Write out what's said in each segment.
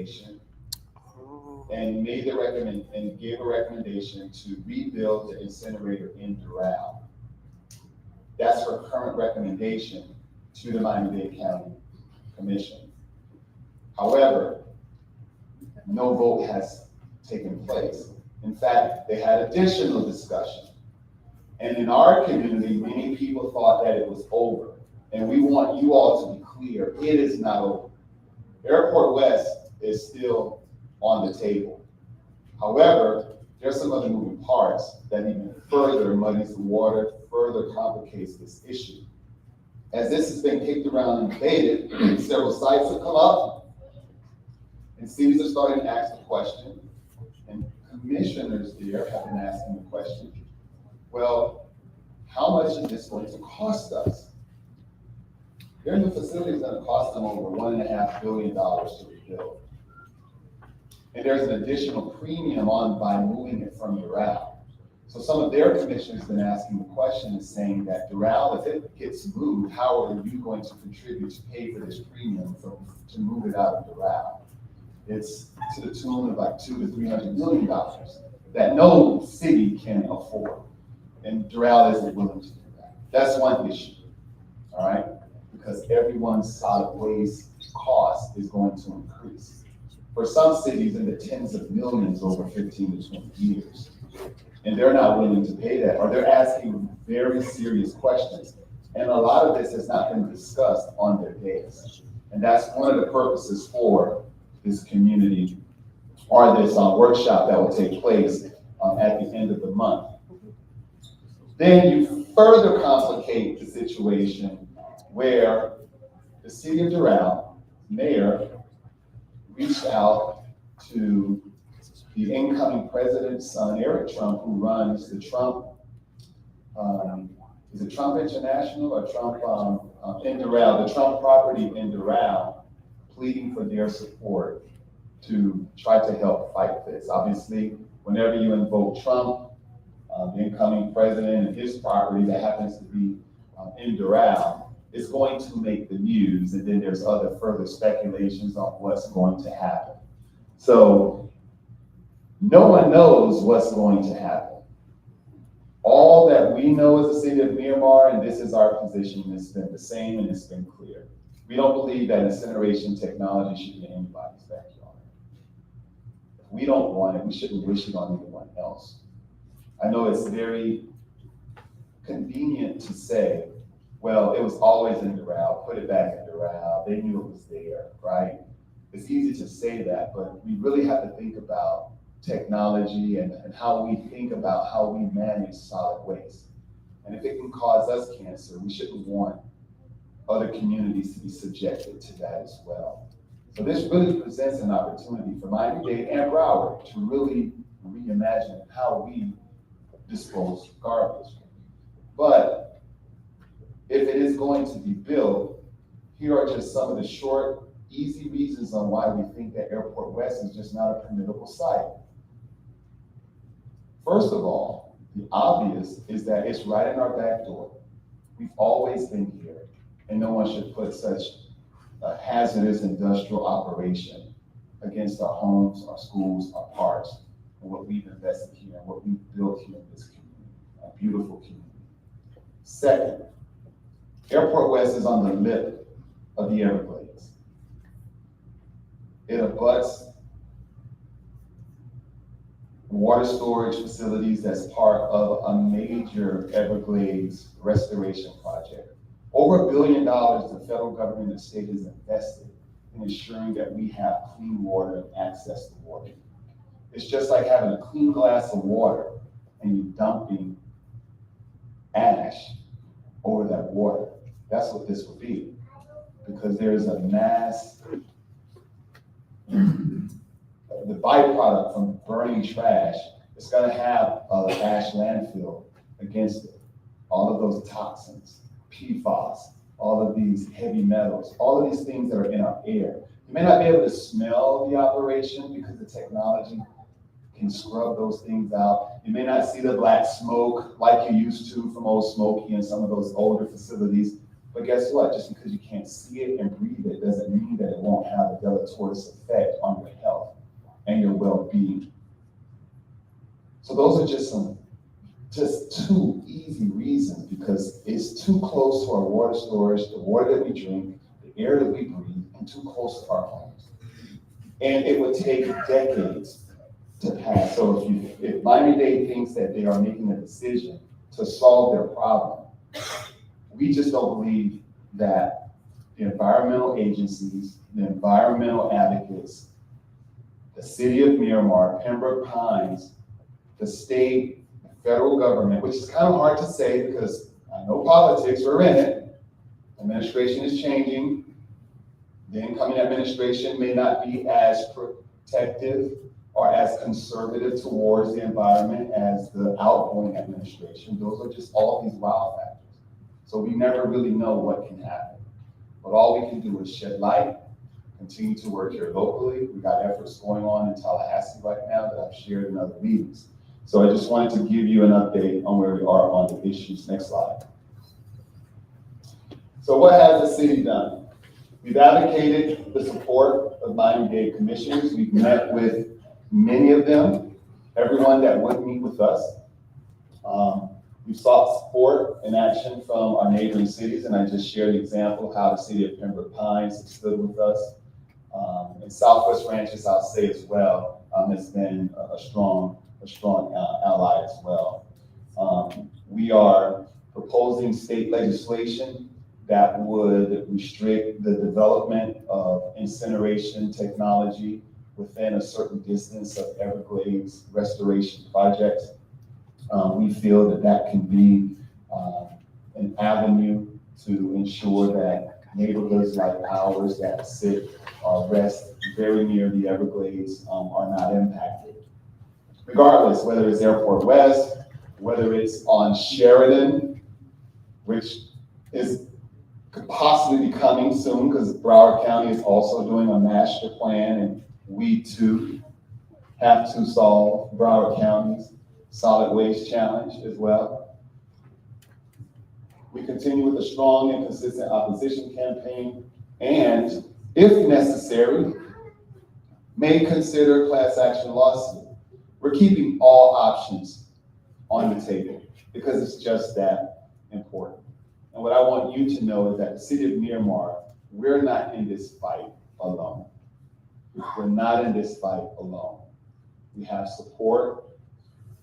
recommendation and made the and gave a recommendation to rebuild the incinerator in Doral. That's her current recommendation to the Miami-Dade County Commission. However, no vote has taken place. In fact, they had additional discussion. And in our community, many people thought that it was over. And we want you all to be clear, it is not over. Airport West is still on the table. However, there's some other moving parts that even further muddies the water, further complicates this issue. As this has been kicked around and debated, several sites have come up, and cities are starting to ask the question, and commissioners there have been asking the question, well, how much is this going to cost us? Their new facility is going to cost them over $1.5 billion to rebuild. And there's an additional premium on by moving it from Doral. So some of their commissioners have been asking the question and saying that Doral, if it gets moved, how are you going to contribute to pay for this premium to move it out of Doral? It's to the tune of like $200 to $300 million that no city can afford. And Doral isn't willing to do that. That's one issue, all right? Because everyone's solid waste cost is going to increase. For some cities in the tens of millions over 15 to 20 years. And they're not willing to pay that, or they're asking very serious questions. And a lot of this has not been discussed on their days. And that's one of the purposes for this community, or this workshop that will take place at the end of the month. Then you further complicate the situation where the city of Doral mayor reached out to the incoming president's son, Eric Trump, who runs the Trump, is it Trump International or Trump in Doral, the Trump property in Doral, pleading for their support to try to help fight this. Obviously, whenever you invoke Trump, the incoming president and his property that happens to be in Doral, is going to make the news, and then there's other further speculations on what's going to happen. So no one knows what's going to happen. All that we know as the city of Miramar, and this is our position, it's been the same and it's been clear. We don't believe that incineration technology should be in anybody's backyard. If we don't want it, we shouldn't wish it on anyone else. I know it's very convenient to say, well, it was always in Doral, put it back in Doral, they knew it was there, right? It's easy to say that, but we really have to think about technology and how we think about how we manage solid waste. And if it can cause us cancer, we shouldn't want other communities to be subjected to that as well. So this really presents an opportunity for Miami-Dade and Broward to really reimagine how we dispose of garbage. But if it is going to be built, here are just some of the short, easy reasons on why we think that Airport West is just not a permittable site. First of all, the obvious is that it's right in our back door. We've always been here, and no one should put such a hazardous industrial operation against our homes, our schools, our parks, and what we've invested here and what we've built here in this community, a beautiful community. Second, Airport West is on the lip of the Everglades. It abuts water storage facilities that's part of a major Everglades restoration project. Over $1 billion the federal government and the state has invested in ensuring that we have clean water and access to water. It's just like having a clean glass of water and you dumping ash over that water. That's what this would be, because there's a mass, the byproduct from burning trash, it's gonna have an ash landfill against it. All of those toxins, PFAS, all of these heavy metals, all of these things that are in our air. You may not be able to smell the operation because the technology can scrub those things out. You may not see the black smoke like you used to from Old Smoky and some of those older facilities, But guess what? Just because you can't see it and breathe it doesn't mean that it won't have a deleterious effect on your health and your well-being. So those are just two easy reasons, because it's too close to our water storage, the water that we drink, the air that we breathe, and too close to our homes. And it would take decades to pass. So if Miami-Dade thinks that they are making a decision to solve their problem, we just don't believe that the environmental agencies, the environmental advocates, the City of Miramar, Pembroke Pines, the state, the federal government, which is kind of hard to say because I know politics, we're in it. Administration is changing. The incoming administration may not be as protective or as conservative towards the environment as the outgoing administration. Those are just all these wild factors. So we never really know what can happen. But all we can do is shed light, continue to work here locally. We got efforts going on in Tallahassee right now that I've shared in other meetings. So I just wanted to give you an update on where we are on the issues. Next slide. So what has the city done? We've advocated the support of Miami-Dade commissioners. We've met with many of them, everyone that would meet with us. We've sought support and action from our neighboring cities, and I just shared an example of how the city of Pembroke Pines has stood with us. And Southwest Ranches, I'll say as well, has been a strong ally as well. We are proposing state legislation that would restrict the development of incineration technology within a certain distance of Everglades restoration projects. We feel that that can be an avenue to ensure that neighborhoods like ours that sit or rest very near the Everglades are not impacted. Regardless, whether it's Airport West, whether it's on Sheridan, which could possibly be coming soon because Broward County is also doing a master plan, and we too have to solve Broward County's solid waste challenge as well. We continue with a strong and consistent opposition campaign, and if necessary, may consider class action lawsuit. We're keeping all options on the table because it's just that important. And what I want you to know is that the City of Miramar, we're not in this fight alone. We're not in this fight alone. We have support.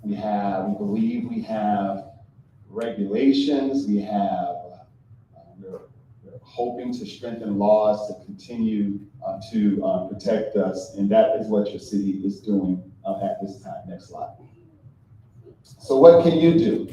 We believe we have regulations. We're hoping to strengthen laws to continue to protect us. And that is what your city is doing at this time. Next slide. So what can you do?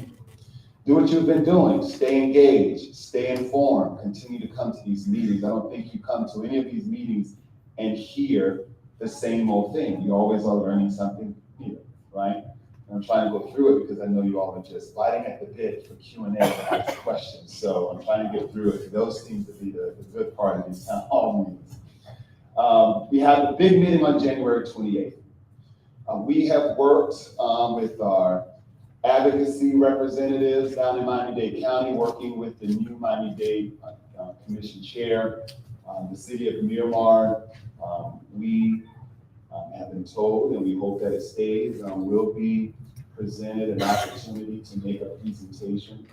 Do what you've been doing. Stay engaged, stay informed, continue to come to these meetings. I don't think you come to any of these meetings and hear the same old thing. You always are learning something new, right? And I'm trying to go through it because I know you all are just biting at the bit for Q&A and ask questions. So I'm trying to get through it. Those seem to be the good part of these town hall meetings. We have a big meeting on January 28th. We have worked with our advocacy representatives down in Miami-Dade County, working with the new Miami-Dade Commission Chair, the City of Miramar. We have been told, and we hope that it stays, will be presented an opportunity to make a presentation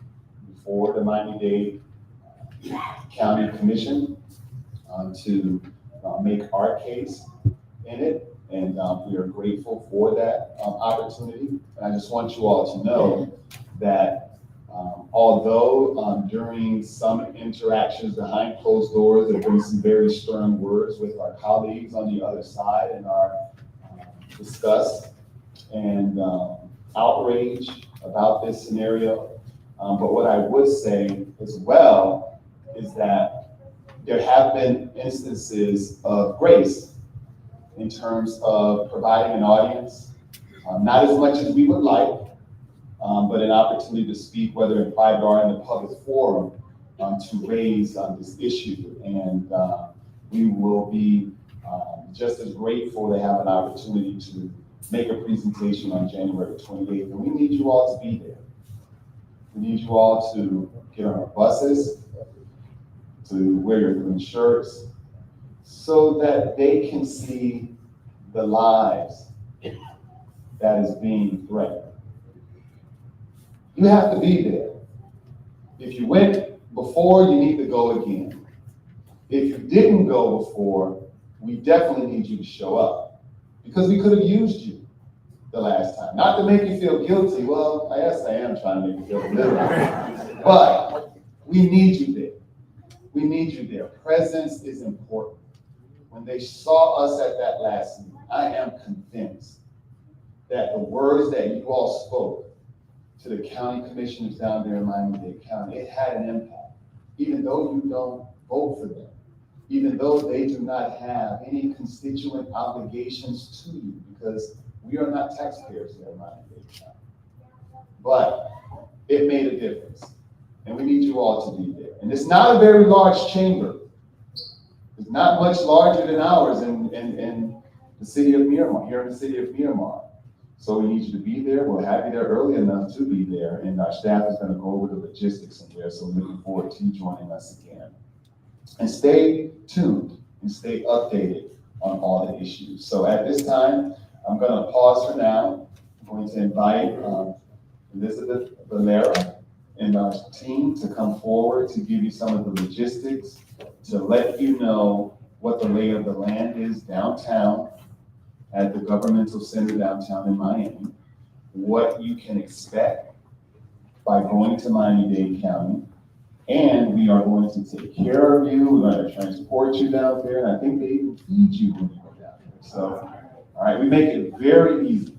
before the Miami-Dade County Commission to make our case in it. And we are grateful for that opportunity. And I just want you all to know that although during some interactions behind closed doors, there have been some very stern words with our colleagues on the other side and our disgust and outrage about this scenario. But what I would say as well is that there have been instances of grace in terms of providing an audience, not as much as we would like, but an opportunity to speak, whether in private or in the public forum, to raise this issue. And we will be just as grateful to have an opportunity to make a presentation on January 28th. And we need you all to be there. We need you all to get on our buses, to wear your green shirts, so that they can see the lives that is being threatened. You have to be there. If you went before, you need to go again. If you didn't go before, we definitely need you to show up, because we could have used you the last time. Not to make you feel guilty. Well, I guess I am trying to make you feel a little guilty. But we need you there. We need you there. Presence is important. When they saw us at that last meeting, I am convinced that the words that you all spoke to the county commissioners down there in Miami-Dade County, it had an impact. Even though you don't vote for them, even though they do not have any constituent obligations to you, because we are not taxpayers there in Miami-Dade County. But it made a difference, and we need you all to be there. And it's not a very large chamber. It's not much larger than ours in the city of Miramar, here in the city of Miramar. So we need you to be there. We'll have you there early enough to be there, and our staff is going to go over the logistics in there, so we're looking forward to you joining us again. And stay tuned and stay updated on all the issues. So at this time, I'm going to pause for now. I'm going to invite Elizabeth Valera and our team to come forward to give you some of the logistics, to let you know what the lay of the land is downtown at the governmental center downtown in Miami, what you can expect by going to Miami-Dade County, and we are going to take care of you. We're going to transport you down there, and I think they even feed you when you go down there. So, all right, we make it very easy.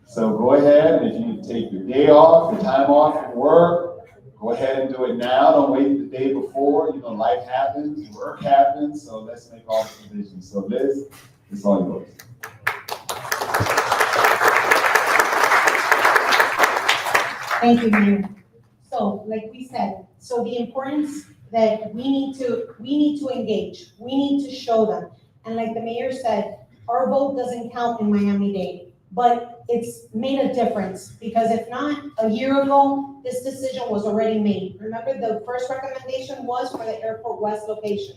So go ahead, and if you need to take your day off, your time off from work, go ahead and do it now. Don't wait the day before. You know, life happens, work happens, so let's make all the provisions. So Liz, it's all yours. Thank you, Mayor. So, like we said, so the importance that we need to engage, we need to show them. And like the mayor said, our vote doesn't count in Miami-Dade, but it's made a difference, because if not, a year ago, this decision was already made. Remember, the first recommendation was for the Airport West location.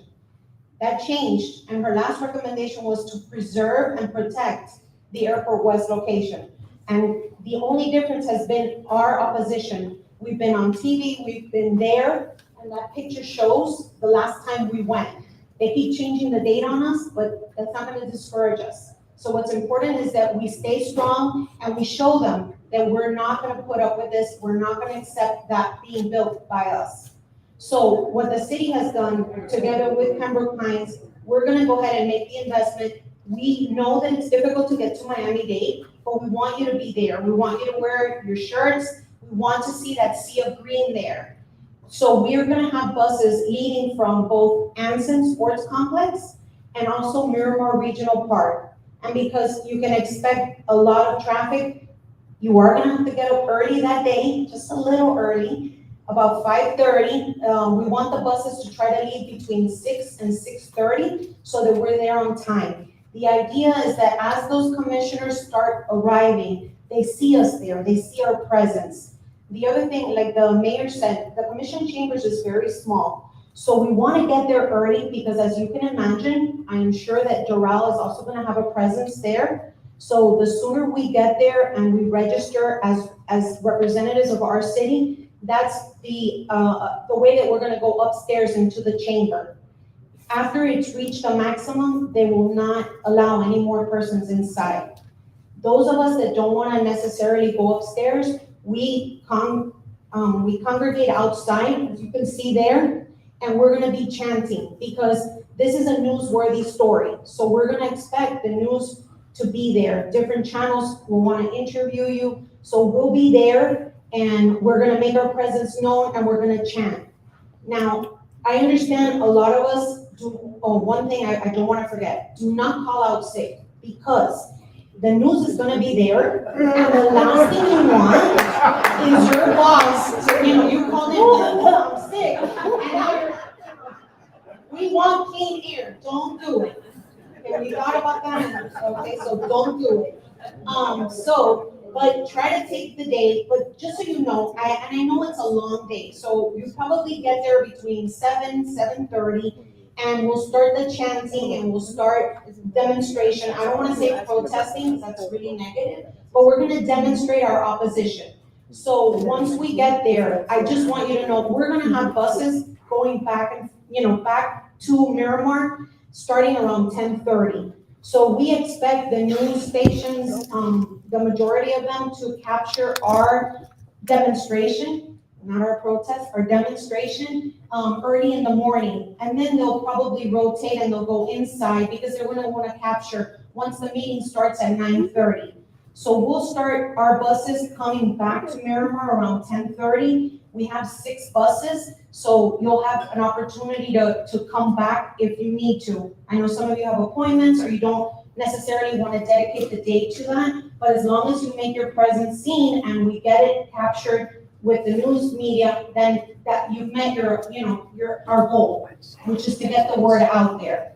That changed, and her last recommendation was to preserve and protect the Airport West location. And the only difference has been our opposition. We've been on TV, we've been there, and that picture shows the last time we went. They keep changing the date on us, but that's not going to discourage us. So what's important is that we stay strong and we show them that we're not going to put up with this. We're not going to accept that being built by us. So what the city has done together with Pembroke Pines, we're going to go ahead and make the investment. We know that it's difficult to get to Miami-Dade, but we want you to be there. We want you to wear your shirts. We want to see that sea of green there. So we're going to have buses leading from both Anson Sports Complex and also Miramar Regional Park. And because you can expect a lot of traffic, you are going to have to get up early that day, just a little early, about 5:30. We want the buses to try to leave between 6 and 6:30 so that we're there on time. The idea is that as those commissioners start arriving, they see us there, they see our presence. The other thing, like the mayor said, the commission chambers is very small. So we want to get there early, because as you can imagine, I'm sure that Doral is also going to have a presence there. So the sooner we get there and we register as representatives of our city, that's the way that we're going to go upstairs into the chamber. After it's reached a maximum, they will not allow any more persons inside. Those of us that don't want to necessarily go upstairs, we congregate outside, as you can see there, and we're going to be chanting, because this is a newsworthy story. So we're going to expect the news to be there. Different channels will want to interview you. So we'll be there, and we're going to make our presence known, and we're going to chant. Now, I understand a lot of us one thing I don't want to forget, do not call out sick, because the news is going to be there, and the last thing you want is your boss, you called in, I'm sick, and we want clean air, don't do it. Okay, we thought about that, okay, so don't do it. So But try to take the day, but just so you know, and I know it's a long day, so you probably get there between 7:30, and we'll start the chanting and we'll start demonstration. I don't wanna say protesting, because that's really negative, but we're gonna demonstrate our opposition. So once we get there, I just want you to know, we're gonna have buses going back and, back to Miramar, starting around 10:30. So we expect the news stations, the majority of them, to capture our demonstration, not our protest, our demonstration, early in the morning. And then they'll probably rotate and they'll go inside because they're gonna wanna capture once the meeting starts at 9:30. So we'll start our buses coming back to Miramar around 10:30. We have 6 buses, so you'll have an opportunity to come back if you need to. I know some of you have appointments or you don't necessarily want to dedicate the day to that, but as long as you make your presence seen and we get it captured with the news media, then that you've met our goal, which is to get the word out there.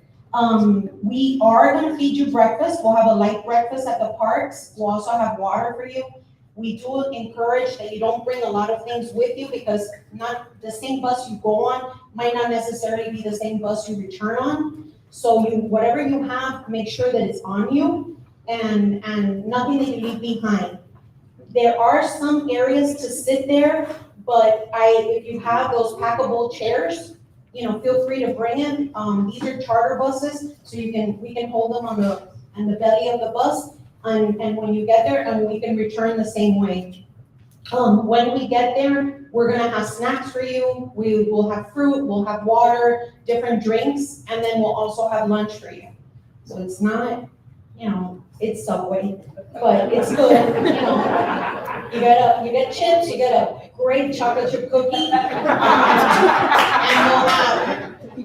We are gonna feed you breakfast. We'll have a light breakfast at the parks. We'll also have water for you. We do encourage that you don't bring a lot of things with you because not the same bus you go on might not necessarily be the same bus you return on. So whatever you have, make sure that it's on you and nothing that you leave behind. There are some areas to sit there, but if you have those packable chairs, feel free to bring them. These are charter buses, so we can hold them on the belly of the bus. And when you get there, and we can return the same way. When we get there, we're gonna have snacks for you. We will have fruit, we'll have water, different drinks, and then we'll also have lunch for you. So it's not, it's Subway, but it's good, You get chips, you get a great chocolate chip cookie.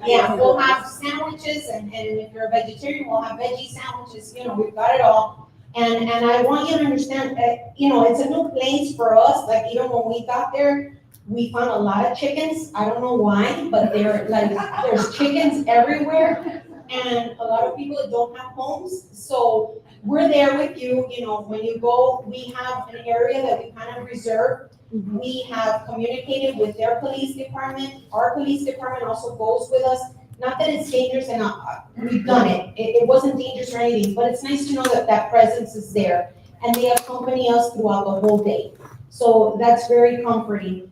And we'll have sandwiches, and if you're a vegetarian, we'll have veggie sandwiches, we've got it all. And I want you to understand that, it's a new place for us. Like, even when we got there, we found a lot of chickens. I don't know why, but there's chickens everywhere. And a lot of people that don't have homes. So we're there with you, when you go, we have an area that we kind of reserve. We have communicated with their police department. Our police department also goes with us. Not that it's dangerous, and we've done it. It wasn't dangerous or anything, but it's nice to know that presence is there. And they accompany us throughout the whole day. So that's very comforting.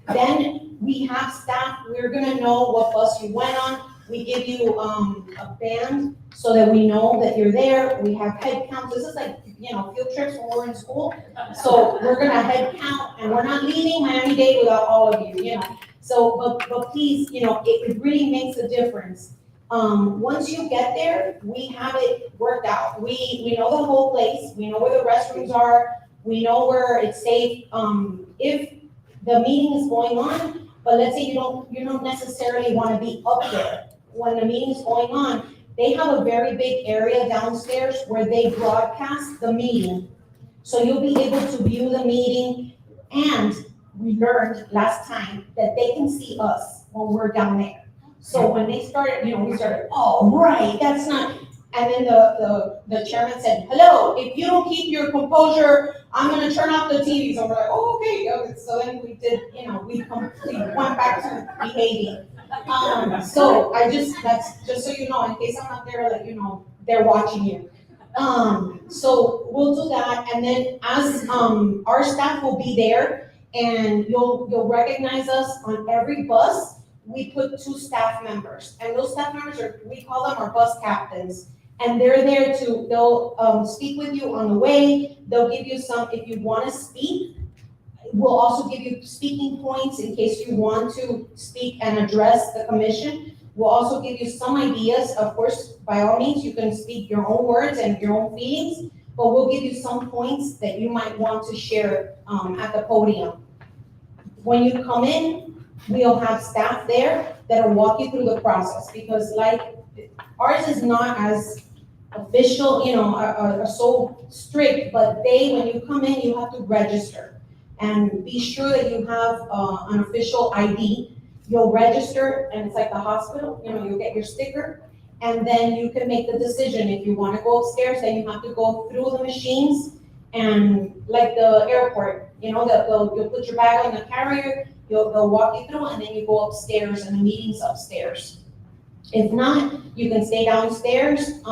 Then we have staff. We're gonna know what bus you went on. We give you a band so that we know that you're there. We have head counts. This is like, field trips when we're in school. So we're gonna head count, and we're not leaving Miami-Dade without all of you, So, but please, it really makes a difference. Once you get there, we have it worked out. We know the whole place. We know where the restrooms are. We know where it's safe. If the meeting is going on, but let's say you don't necessarily want to be up there when the meeting is going on, they have a very big area downstairs where they broadcast the meeting. So you'll be able to view the meeting, and we learned last time that they can see us when we're down there. So when they started, we started, oh, right, that's not, and then the chairman said, hello, if you don't keep your composure, I'm gonna turn off the TV. So we're like, oh, okay. So then we did, we went back to behaving. So that's just so you know, in case I'm not there, they're watching you. So we'll do that, and then as our staff will be there, and you'll recognize us on every bus. We put 2 staff members, and those staff members we call them our bus captains, and they're there they'll speak with you on the way. They'll give you some, if you want to speak. We'll also give you speaking points in case you want to speak and address the commission. We'll also give you some ideas. Of course, by all means, you can speak your own words and your own feelings, but we'll give you some points that you might want to share at the podium. When you come in, we'll have staff there that'll walk you through the process, because ours is not as official, are so strict, but when you come in, you have to register. And be sure that you have an official ID. You'll register, and it's like the hospital, you'll get your sticker, and then you can make the decision. If you want to go upstairs, then you have to go through the machines, And like the airport, you'll put your bag on the carrier, they'll walk you through, and then you go upstairs, and the meeting's upstairs. If not, you can stay downstairs,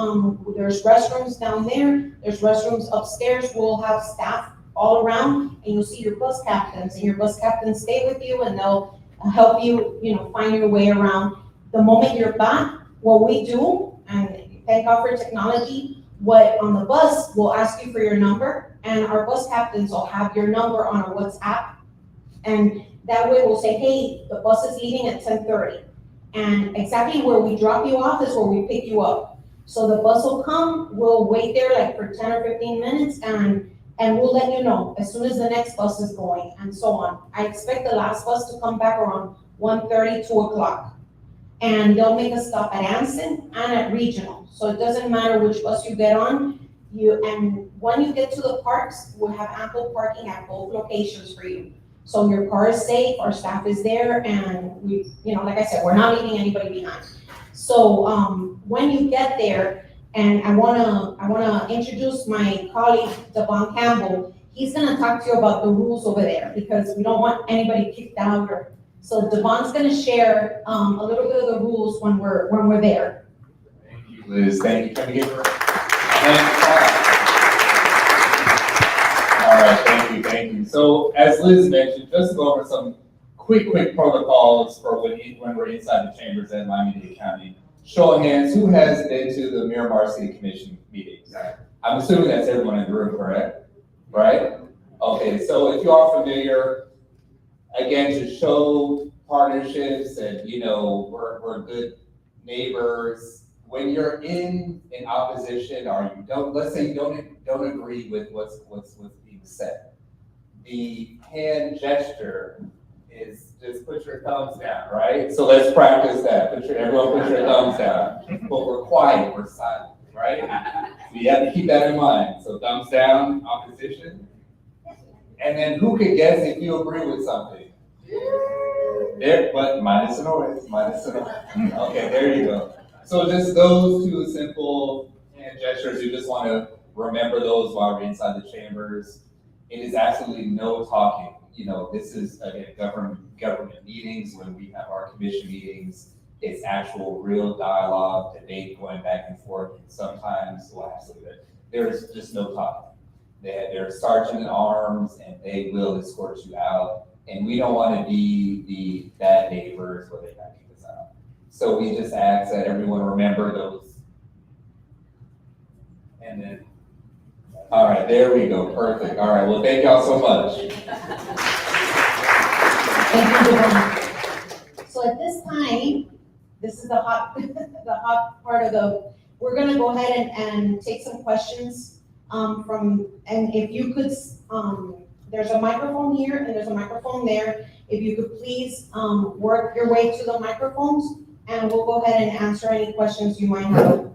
there's restrooms down there, there's restrooms upstairs, we'll have staff all around, and you'll see your bus captains, and your bus captains stay with you, and they'll help you, find your way around. The moment you're back, what we do, and thank God for technology, on the bus, we'll ask you for your number, and our bus captains will have your number on a WhatsApp, and that way we'll say, hey, the bus is leaving at 10:30. And exactly where we drop you off is where we pick you up. So the bus will come, we'll wait there like for 10 or 15 minutes, and we'll let you know as soon as the next bus is going, and so on. I expect the last bus to come back around 1:30, 2 o'clock. And they'll make a stop at Anson and at Regional. So it doesn't matter which bus you get on, and when you get to the parks, we'll have ample parking at both locations for you. So your car is safe, our staff is there, and we, like I said, we're not leaving anybody behind. So, when you get there, and I wanna introduce my colleague, Devon Campbell. He's gonna talk to you about the rules over there, because we don't want anybody kicked out so Devon's gonna share, a little bit of the rules when we're there. Thank you, Liz. Thank you. Can we give her? All right, thank you. So as Liz mentioned, just to go over some quick protocols for when we're inside the chambers at Miami-Dade County. Show of hands, who has been to the Miramar City Commission meetings? I'm assuming that's everyone in the room, correct? Right? Okay, so if you are familiar, again, to show partnerships and, we're good neighbors. When you're in opposition, or you don't, let's say you don't agree with what's being said, the hand gesture is just put your thumbs down, right? So let's practice that. Everyone put your thumbs down. But we're quiet, we're silent, right? So you have to keep that in mind. So thumbs down, opposition. And then who could guess if you agree with something? There, but minus an noise. Okay, there you go. So just those two simple hand gestures, you just want to remember those while we're inside the chambers. It is absolutely no talking. This is, again, government meetings. When we have our commission meetings, it's actual real dialogue, debate going back and forth. And sometimes, there's just no talking. They're sergeant at arms, and they will escort you out. And we don't want to be the bad neighbors where they got kick us out. So we just ask that everyone remember those. And then, all right, there we go, perfect. All right, well, thank y'all so much. Thank you. So at this time, this is the hot part of we're gonna go ahead and take some questions and if you could, there's a microphone here and there's a microphone there. If you could please work your way to the microphones, and we'll go ahead and answer any questions you might have.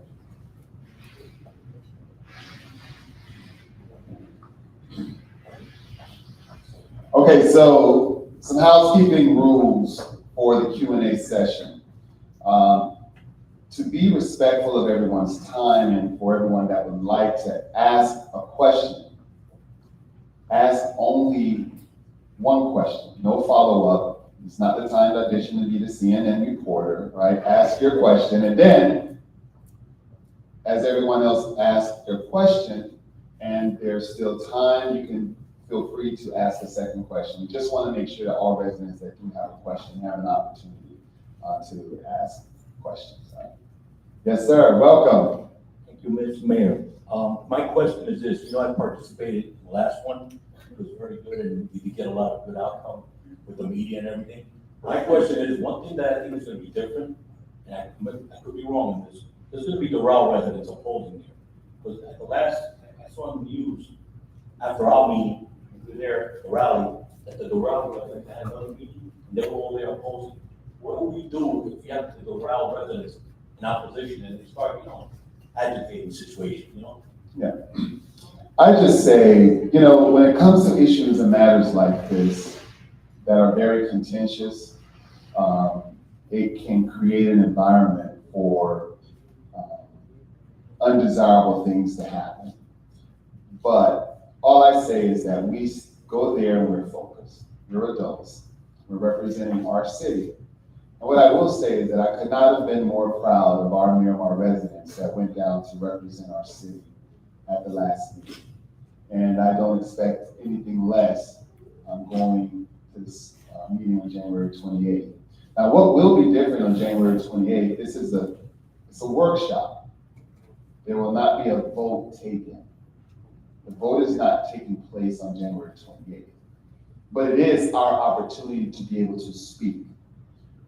Okay, so some housekeeping rules for the Q&A session. To be respectful of everyone's time and for everyone that would like to ask a question, ask only one question, no follow-up. It's not the time to audition to be the CNN reporter, right? Ask your question, and then, as everyone else asks their question, and there's still time, you can feel free to ask a second question. We just want to make sure that all residents that do have a question have an opportunity to ask questions. Yes, sir. Welcome. Thank you, Mr. Mayor. My question is this. I participated in the last one. It was very good, and we did get a lot of good outcome with the media and everything. My question is, one thing that I think is going to be different, and I could be wrong in this, there's going to be Doral residents opposing here. Because at the last, I saw on the news, after our meeting, we were there at the rally, that the Doral residents had another meeting, and they were all there opposing. What do we do if we have the Doral residents in opposition and they start, agitating the situation, Yeah. I just say, when it comes to issues and matters like this that are very contentious, it can create an environment for undesirable things to happen. But all I say is that we go there and we're focused. We're adults. We're representing our city. And what I will say is that I could not have been more proud of our Miramar residents that went down to represent our city at the last meeting. And I don't expect anything less going to this meeting on January 28th. Now, what will be different on January 28th, it's a workshop. There will not be a vote taken. The vote is not taking place on January 28th. But it is our opportunity to be able to speak,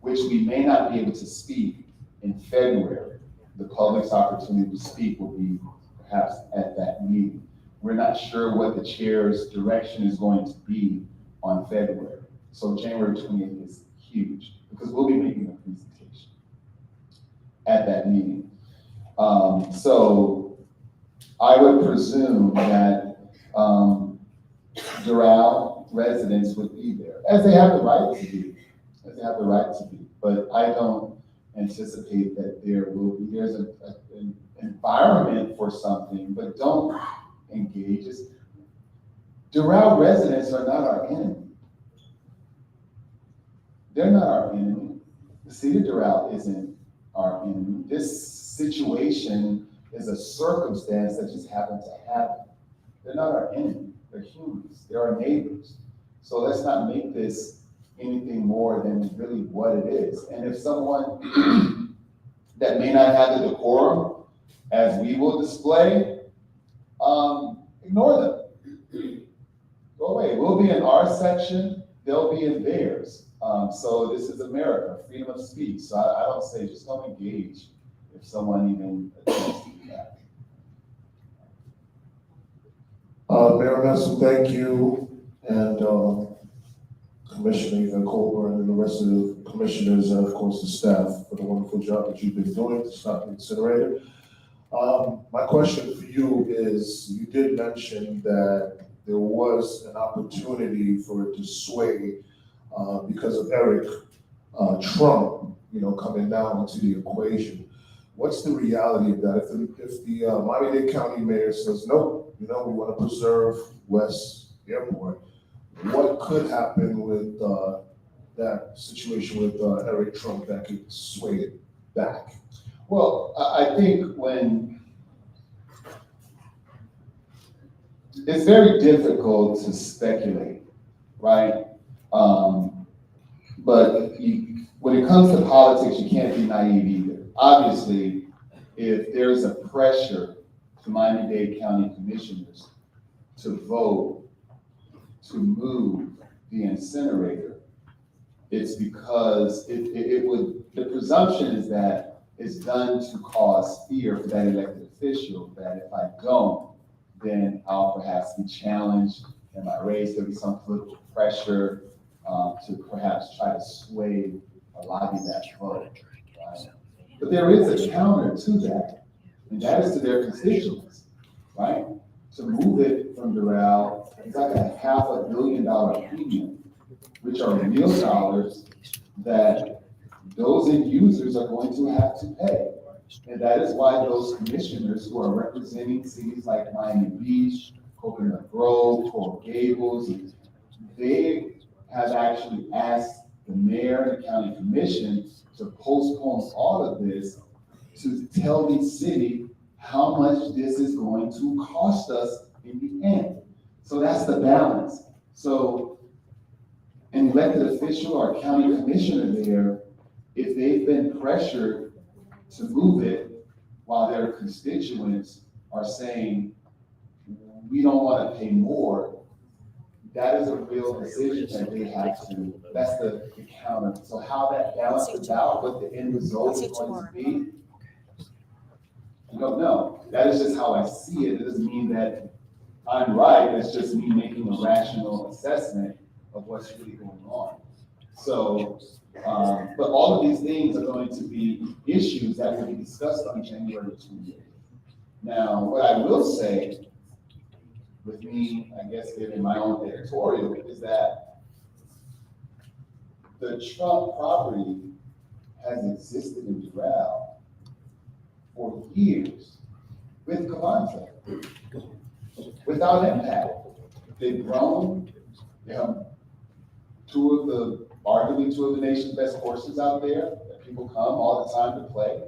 which we may not be able to speak in February. The public's opportunity to speak will be perhaps at that meeting. We're not sure what the chair's direction is going to be on February. So January 28th is huge because we'll be making a presentation at that meeting. So I would presume that Doral residents would be there, as they have the right to be, But I don't anticipate that there's an environment for something, but don't engage. Doral residents are not our enemy. They're not our enemy. The city of Doral isn't our enemy. This situation is a circumstance that just happened to happen. They're not our enemy. They're humans. They're our neighbors. So let's not make this anything more than really what it is. And if someone that may not have the decorum as we will display, ignore them. Go away. We'll be in our section. They'll be in theirs. So this is America, freedom of speech. So I don't say just don't engage if someone even attempts to do that. Mayor Nelson, thank you, and Commissioner Ethan Colburn and the rest of the commissioners and of course the staff for the wonderful job that you've been doing to stop the incinerator. My question for you is, you did mention that there was an opportunity for it to sway because of Eric Trump, coming down into the equation. What's the reality of that? If the Miami-Dade County mayor says, nope, we want to preserve West Airport, what could happen with that situation with Eric Trump that could sway it back? Well, I think it's very difficult to speculate, right? But when it comes to politics, you can't be naive either. Obviously, if there's a pressure to Miami-Dade County commissioners to vote to move the incinerator, it's because the presumption is that it's done to cause fear for that elected official, that if I don't, then I'll perhaps be challenged and my race, there'll be some political pressure to perhaps try to sway or lobby that vote. Right? But there is a counter to that, and that is to their constituents, right? To move it from Doral, it's like a $500 million premium, which are real dollars that those end users are going to have to pay. And that is why those commissioners who are representing cities like Miami Beach, Coconut Grove, Coral Gables, they have actually asked the mayor and the county commission to postpone all of this to tell the city how much this is going to cost us in the end. So that's the balance. So an elected official or county commissioner there, if they've been pressured to move it while their constituents are saying, we don't want to pay more, that is a real decision that they have to, that's the counter. So how that balances out, what the end result is going to be, I don't know. That is just how I see it. It doesn't mean that I'm right. It's just me making a rational assessment of what's really going on. So, but all of these things are going to be issues that will be discussed on January 28th. Now, what I will say, with me, I guess, giving my own editorial, is that the Trump property has existed in Doral for years with Cavante, without impact. they've grown. They have arguably two of the nation's best courses out there that people come all the time to play.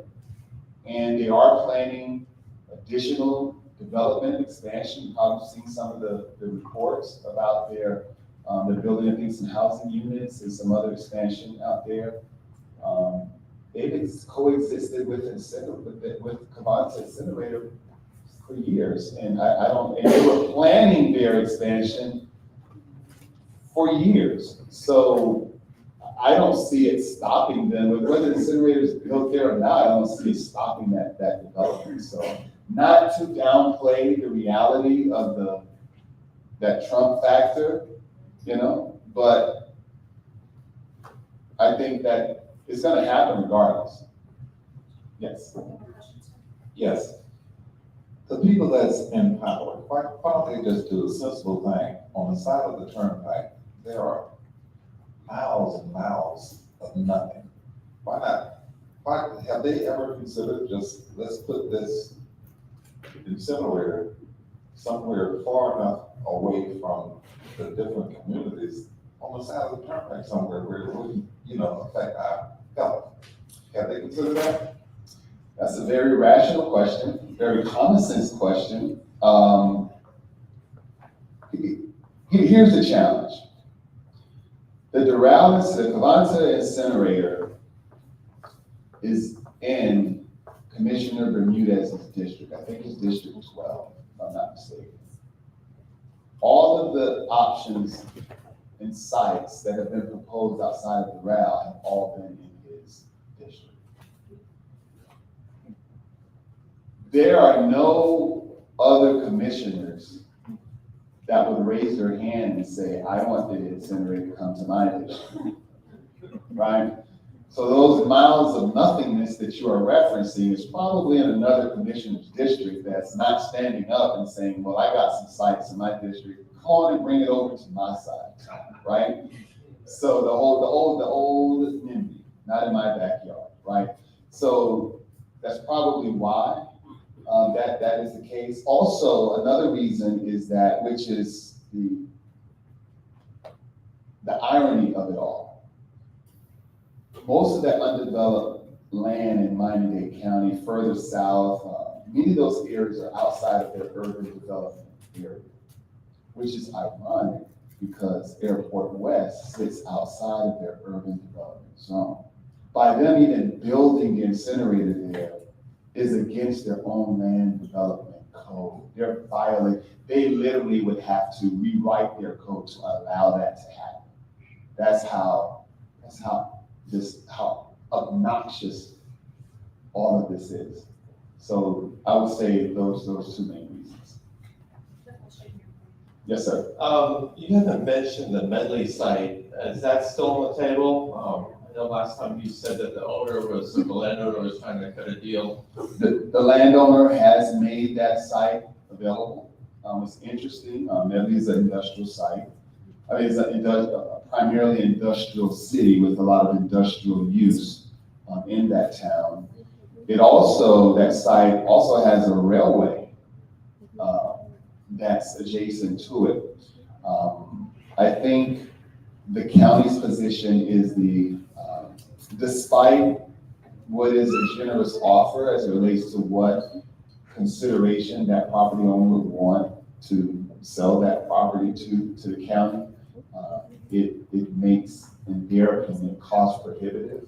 And they are planning additional development, expansion. You've probably seen some of the reports about they're building, I think, some housing units and some other expansion out there. They've coexisted with Cavanta Incinerator for years, and and they were planning their expansion for years. So I don't see it stopping them, whether the incinerator is built there or not. I don't see it stopping that development. So not to downplay the reality of that Trump factor, but I think that it's going to happen regardless. Yes. Yes. The people that's in power, why don't they just do a sensible thing? On the side of the turnpike, there are miles and miles of nothing. Why not? Why have they ever considered just, let's put this incinerator somewhere far enough away from the different communities on the side of the turnpike somewhere where it wouldn't, affect our health? Have they considered that? That's a very rational question, very common sense question. Here's the challenge. The Cavanta Incinerator is in Commissioner Bermudez's district. I think his district as well, if I'm not mistaken. All of the options and sites that have been proposed outside of the RAL have all been in his district. There are no other commissioners that would raise their hand and say, I want the incinerator to come to my district, right? So those miles of nothingness that you are referencing is probably in another commissioner's district that's not standing up and saying, well, I got some sites in my district, come on and bring it over to my side, right? So the old NIMBY, not in my backyard, right? So that's probably why that is the case. Also, another reason is that, which is the irony of it all. Most of that undeveloped land in Miami-Dade County, further south, many of those areas are outside of their urban development area, which is ironic because Airport West sits outside of their urban development zone. By them even building the incinerator there is against their own land development code. They literally would have to rewrite their code to allow that to happen. That's how obnoxious all of this is. So I would say those two main reasons. Yes, sir. You haven't mentioned the Medley site. Is that still on the table? I know last time you said that the landowner was trying to cut a deal. The landowner has made that site available. It's interesting. Medley is an industrial site. I mean, it's a primarily industrial city with a lot of industrial use in that town. That site also has a railway that's adjacent to it. I think the county's position is despite what is a generous offer as it relates to what consideration that property owner would want to sell that property to the county, it makes, in their opinion, cost prohibitive.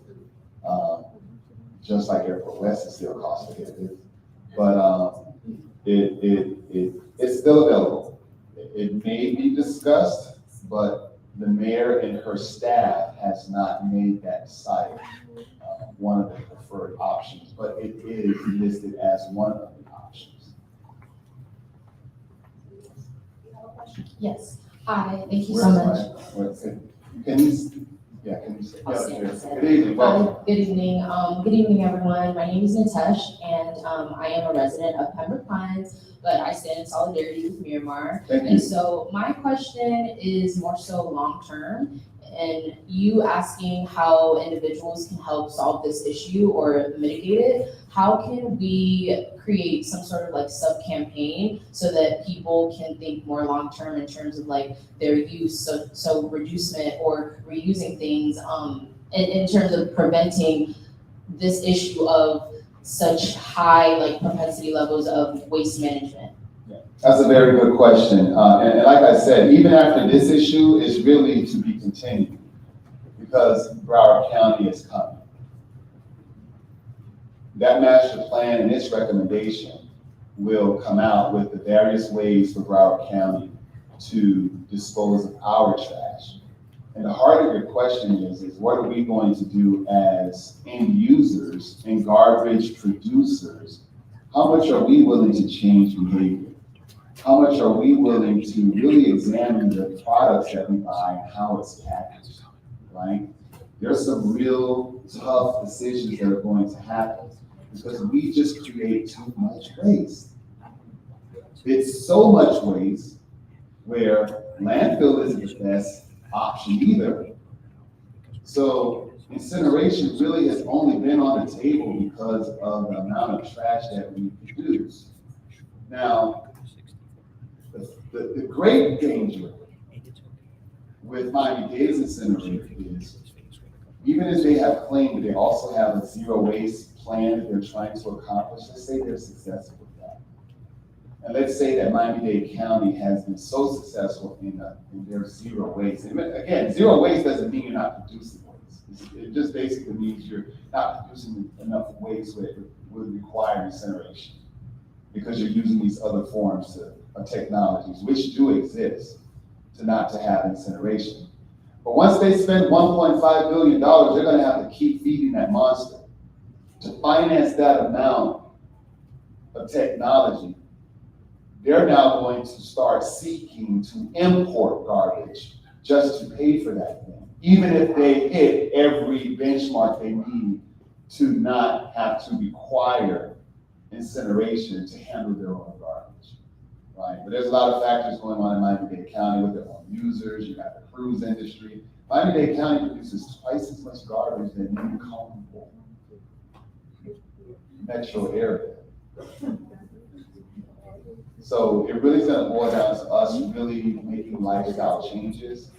Just like Airport West is still cost prohibitive, but it's still available. It may be discussed, but the mayor and her staff has not made that site one of the preferred options, but it is listed as one of the options. Yes. Hi, thank you so much. Can you say? I'll stand. Good evening. Welcome. Good evening. Good evening, everyone. My name is Nitesh, and I am a resident of Pembroke Pines, but I stand in solidarity with Miramar. Thank you. And so my question is more so long-term. and you asking how individuals can help solve this issue or mitigate it, how can we create some sort of like sub-campaign so that people can think more long-term in terms of like their use, so reducement or reusing things, in terms of preventing this issue of such high like propensity levels of waste management? That's a very good question. And like I said, even after this issue, it's really to be continued because Broward County is coming. That master plan and its recommendation will come out with the various ways for Broward County to dispose of our trash. And the heart of your question is what are we going to do as end users and garbage producers? How much are we willing to change behavior? How much are we willing to really examine the products that we buy and how it's packaged, right? There's some real tough decisions that are going to happen because we just create too much waste. It's so much waste where landfill isn't the best option either. So incineration really has only been on the table because of the amount of trash that we produce. Now, the great danger with Miami-Dade's incinerator is, even as they have claimed they also have a zero waste plan that they're trying to accomplish, let's say they're successful with that. And let's say that Miami-Dade County has been so successful in their zero waste. And again, zero waste doesn't mean you're not producing waste. It just basically means you're not producing enough waste that would require incineration because you're using these other forms of technologies, which do exist, to have incineration. But once they spend $1.5 billion, they're gonna have to keep feeding that monster. To finance that amount of technology, they're now going to start seeking to import garbage just to pay for that thing, even if they hit every benchmark they need to not have to require incineration to handle their own garbage. Right? But there's a lot of factors going on in Miami-Dade County with their own users. You got the cruise industry. Miami-Dade County produces twice as much garbage than any comparable metro area. So it really is going to boil down to us really making lifestyle changes,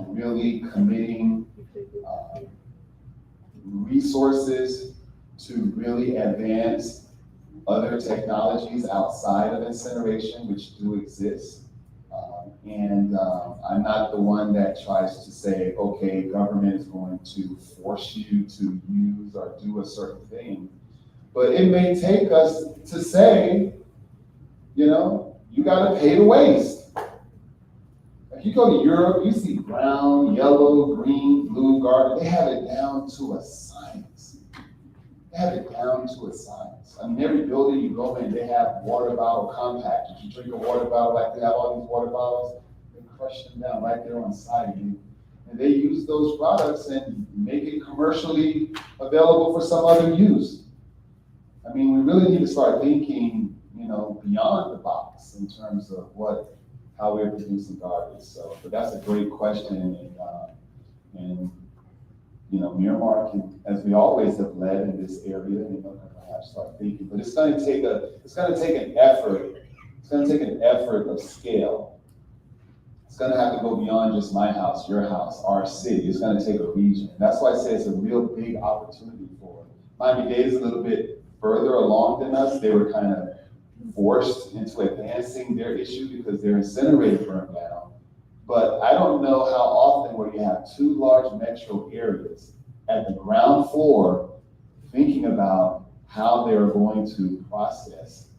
really committing resources to really advance other technologies outside of incineration, which do exist. I'm not the one that tries to say, okay, government is going to force you to use or do a certain thing. But it may take us to say, you gotta pay the waste. If you go to Europe, you see brown, yellow, green, blue garbage. They have it down to a science. They have it down to a science. I mean, every building you go in, they have water bottle compactors. You drink a water bottle, like they have all these water bottles, they crush them down right there on site. And they use those products and make it commercially available for some other use. I mean, we really need to start thinking, beyond the box in terms of how we're producing garbage. So, but that's a great question, and Miramar can, as we always have led in this area, perhaps start thinking. But it's going to take an effort. It's going to take an effort of scale. It's going to have to go beyond just my house, your house, our city. It's going to take a region. That's why I say it's a real big opportunity for it. Miami-Dade is a little bit further along than us. They were kind of forced into advancing their issue because their incinerator burned down. But I don't know how often where you have two large metro areas at the ground floor thinking about how they're going to process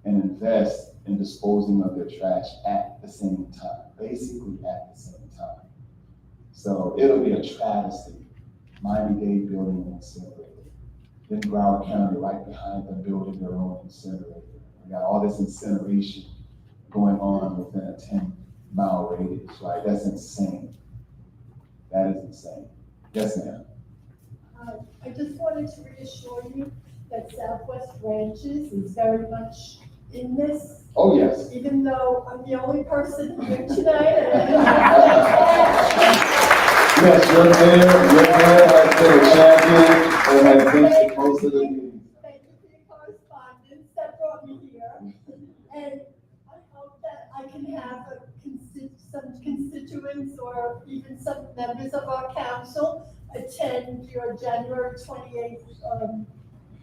and invest in disposing of their trash at the same time, basically at the same time. So it'll be a travesty, Miami-Dade building an incinerator. Then Broward County right behind them building their own incinerator. We got all this incineration going on within a 10-mile radius, right? That's insane. That is insane. Yes, ma'am. I just wanted to reassure you that Southwest Ranches is very much in this, Oh, yes. even though I'm the only person here tonight. Yes, your mayor has been a champion and has been to most of the meetings. Thank you for your correspondence that brought me here. And I hope that I can have some constituents or even some members of our council attend your January 28th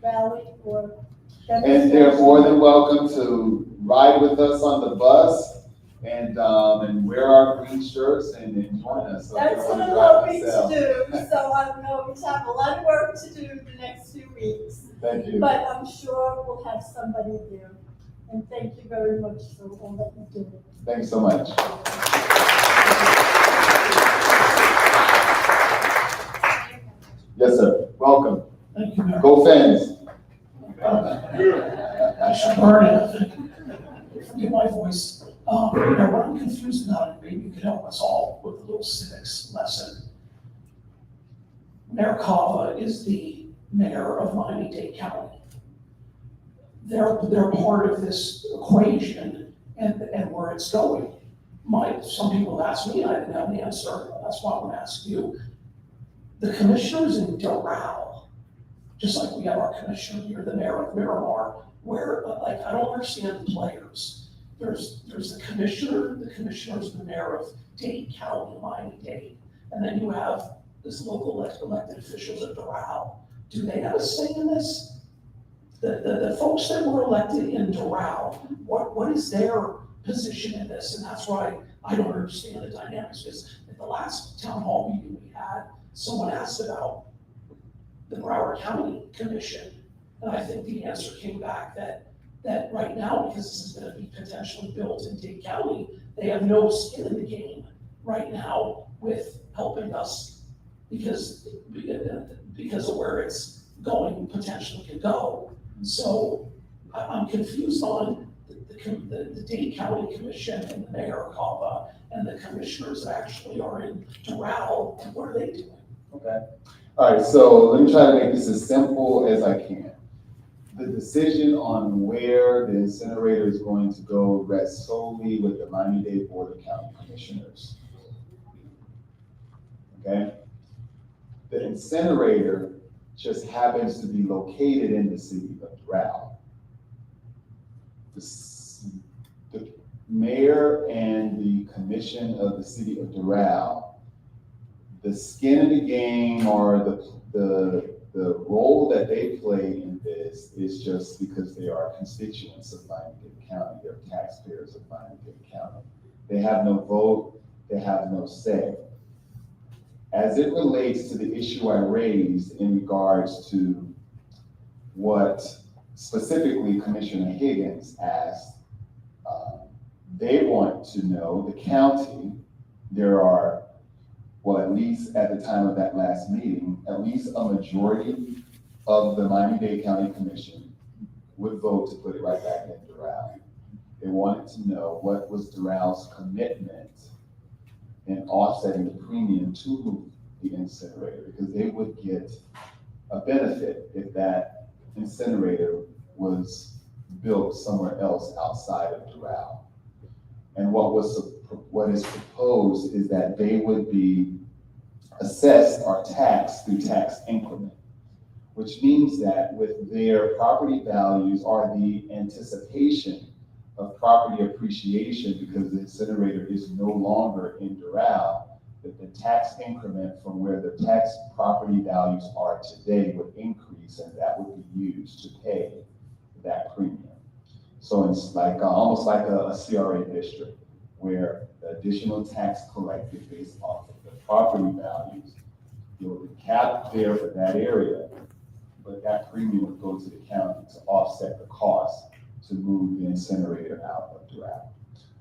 rally or And demonstration. they're more than welcome to ride with us on the bus and wear our green shirts and join us. So That's they're what on I'm the drive hoping to themselves. do, so I'm going to have a lot of work to do the next few weeks. Thank you. But I'm sure we'll have somebody there. And thank you very much for all that you do. Thanks so much. Yes, sir. Welcome. Thank you, Mayor. Go Fans. I should learn it. Forgive my voice. Now, what I'm confused about, and maybe you could help us all with a little civics lesson. Mayor Cava is the mayor of Miami-Dade County. They're part of this equation and where it's going. Some people have asked me, I didn't have an answer. That's why I want to ask you. The commissioners in Doral, just like we have our commissioner here, the mayor of Miramar, where, I don't understand the players. There's the commissioners, the mayor of Dade County, Miami-Dade, and then you have this local elected officials at Doral. Do they have a say in this? The folks that were elected in Doral, what is their position in this? And that's why I don't understand the dynamics, because at the last town hall meeting we had, someone asked about the Broward County Commission, and I think the answer came back that right now, because this is gonna be potentially built in Dade County, they have no skin in the game right now with helping us because of where it's going, potentially could go. So I'm confused on the Dade County Commission and the mayor of Cava and the commissioners that actually are in Doral, and what are they doing? Okay. All right, so let me try to make this as simple as I can. The decision on where the incinerator is going to go rests solely with the Miami-Dade Board of County Commissioners. Okay? The incinerator just happens to be located in the city of Doral. The mayor and the commission of the city of Doral, the skin in the game or the role that they play in this is just because they are constituents of Miami-Dade County, they're taxpayers of Miami-Dade County. They have no vote, they have no say. As it relates to the issue I raised in regards to what specifically Commissioner Higgins asked, they want to know, the county, there are, well, at least at the time of that last meeting, at least a majority of the Miami-Dade County Commission would vote to put it right back in Doral. They wanted to know what was Doral's commitment in offsetting the premium to the incinerator, because they would get a benefit if that incinerator was built somewhere else outside of Doral. And what is proposed is that they would be assessed or taxed through tax increment, which means that with their property values or the anticipation of property appreciation because the incinerator is no longer in Doral, that the tax increment from where the tax property values are today would increase, and that would be used to pay that premium. So it's like almost like a CRA district where the additional tax collected based off of the property values, it would be capped there for that area, but that premium would go to the county to offset the cost to move the incinerator out of Doral.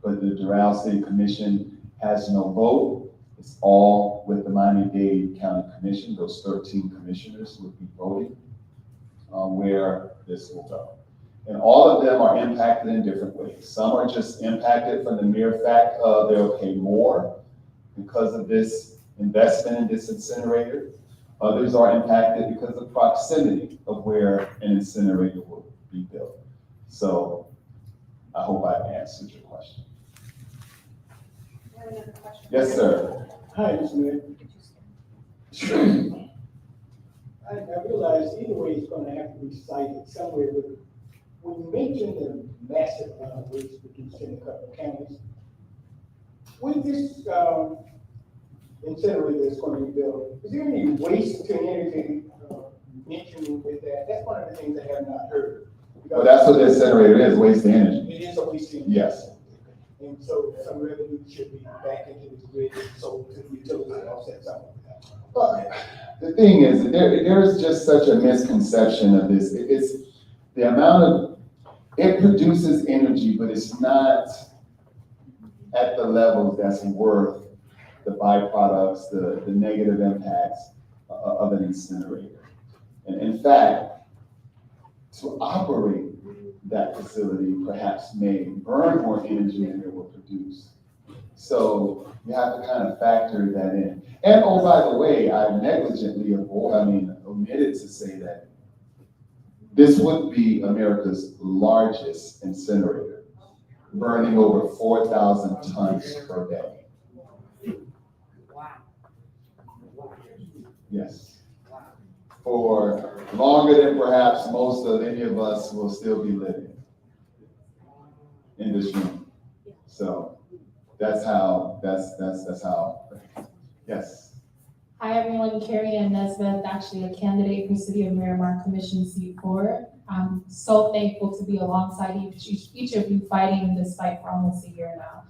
But the Doral City Commission has no vote. It's all with the Miami-Dade County Commission. Those 13 commissioners would be voting on where this will go. And all of them are impacted in different ways. Some are just impacted from the mere fact of they'll pay more because of this investment in this incinerator. Others are impacted because of proximity of where an incinerator will be built. So I hope I've answered your question. You have another question? Yes, sir. Hi, Mr. Mayor. I realize either way it's gonna have to be cited somewhere, but when you mention the massive amount of waste produced in a couple of counties, with this, incinerator that's gonna be built, is there any waste to energy, mentioned with that? That's one of the things I have not heard. Well, that's what the incinerator is, waste to energy. It is a waste energy. Yes. And so some revenue should be back into this grid, so to the utilities to offset some of that. But the thing is, there is just such a misconception of this. It's the amount of, it produces energy, but it's not at the level that's worth the byproducts, the negative impacts of an incinerator. And in fact, to operate that facility perhaps may burn more energy than it will produce. So you have to kind of factor that in. And oh, by the way, I negligently omitted to say that this would be America's largest incinerator, burning over 4,000 tons per day. Yes. For longer than perhaps most of any of us will still be living in this room. So that's how, yes. Hi everyone, Carrie Ann Nesbitt, actually a candidate for City of Miramar Commission seat 4. I'm so thankful to be alongside each of you fighting this fight for almost a year now.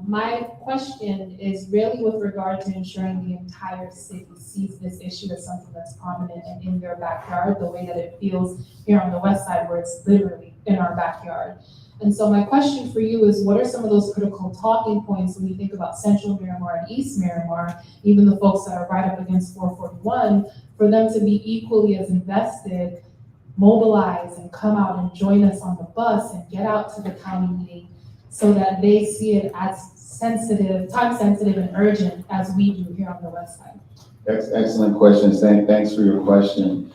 My question is really with regard to ensuring the entire city sees this issue as something that's prominent and in their backyard, the way that it feels here on the west side where it's literally in our backyard. And so my question for you is, what are some of those critical talking points when you think about Central Miramar and East Miramar, even the folks that are right up against 441, for them to be equally as invested, mobilize and come out and join us on the bus and get out to the county meeting so that they see it as sensitive, time sensitive and urgent as we do here on the west side? Excellent questions. Thanks for your question.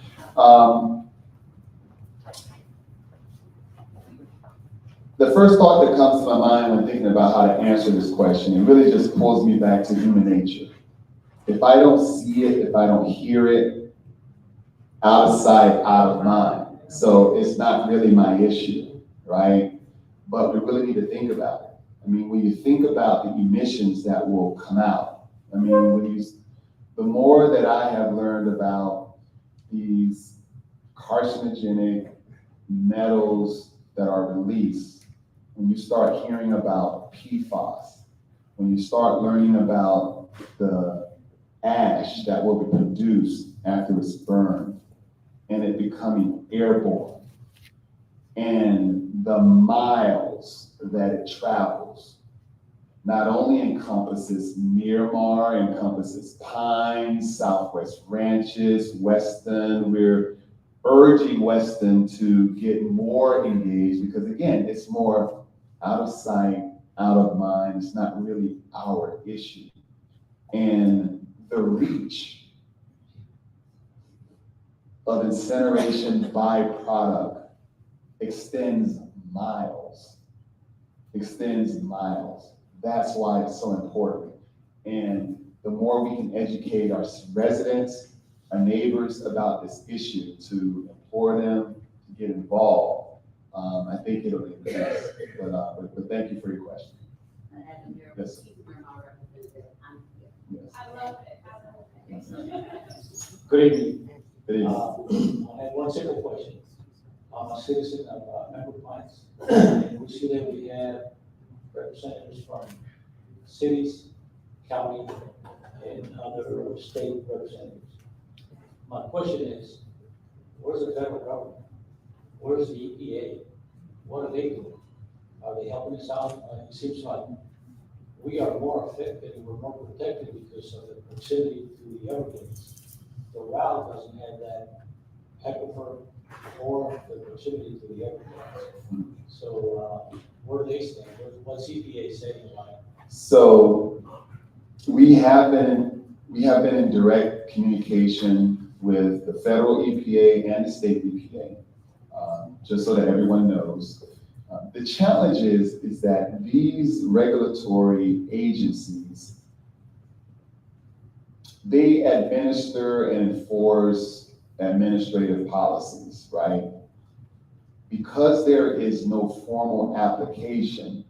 The first thought that comes to my mind when thinking about how to answer this question, it really just pulls me back to human nature. If I don't see it, if I don't hear it, out of sight, out of mind. So it's not really my issue, right? But we really need to think about it. I mean, when you think about the emissions that will come out, I mean, the more that I have learned about these carcinogenic metals that are released, when you start hearing about PFAS, when you start learning about the ash that will be produced after it's burned and it becoming airborne, and the miles that it travels, not only encompasses Miramar, encompasses Pines, Southwest Ranches, Weston. We're urging Weston to get more engaged because again, it's more out of sight, out of mind. It's not really our issue. And the reach of incineration byproduct extends miles. That's why it's so important. And the more we can educate our residents, our neighbors about this issue, to implore them to get involved, I think it'll increase. But thank you for your question. Yes. Yes. I love it. Good evening. Good evening. I have one simple question. I'm a citizen of Member Pines. And we see that we have representatives from cities, county, and other state representatives. My question is, where's the federal government? Where's the EPA? What are they doing? Are they helping us out? It seems like we are more affected and we're more protected because of the proximity to the Everglades. The route doesn't have that aquifer or the proximity to the Everglades. So where do they stand? What's EPA saying about it? So we have been in direct communication with the federal EPA and the state EPA, just so that everyone knows. The challenge is that these regulatory agencies they administer and enforce administrative policies, right? Because there is no formal application,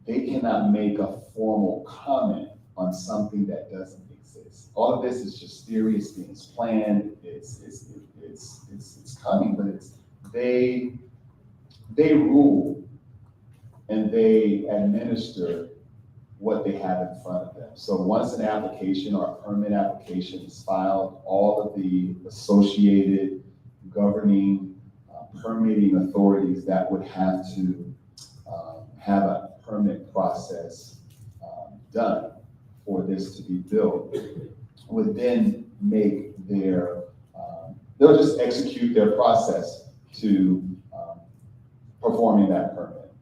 they cannot make a formal comment on something that doesn't exist. All of this is just theory, it's being planned, it's coming, but they rule and they administer what they have in front of them. So once an application or a permit application is filed, all of the associated governing permitting authorities that would have to have a permit process done for this to be built would then make their, they'll just execute their process to performing that permit.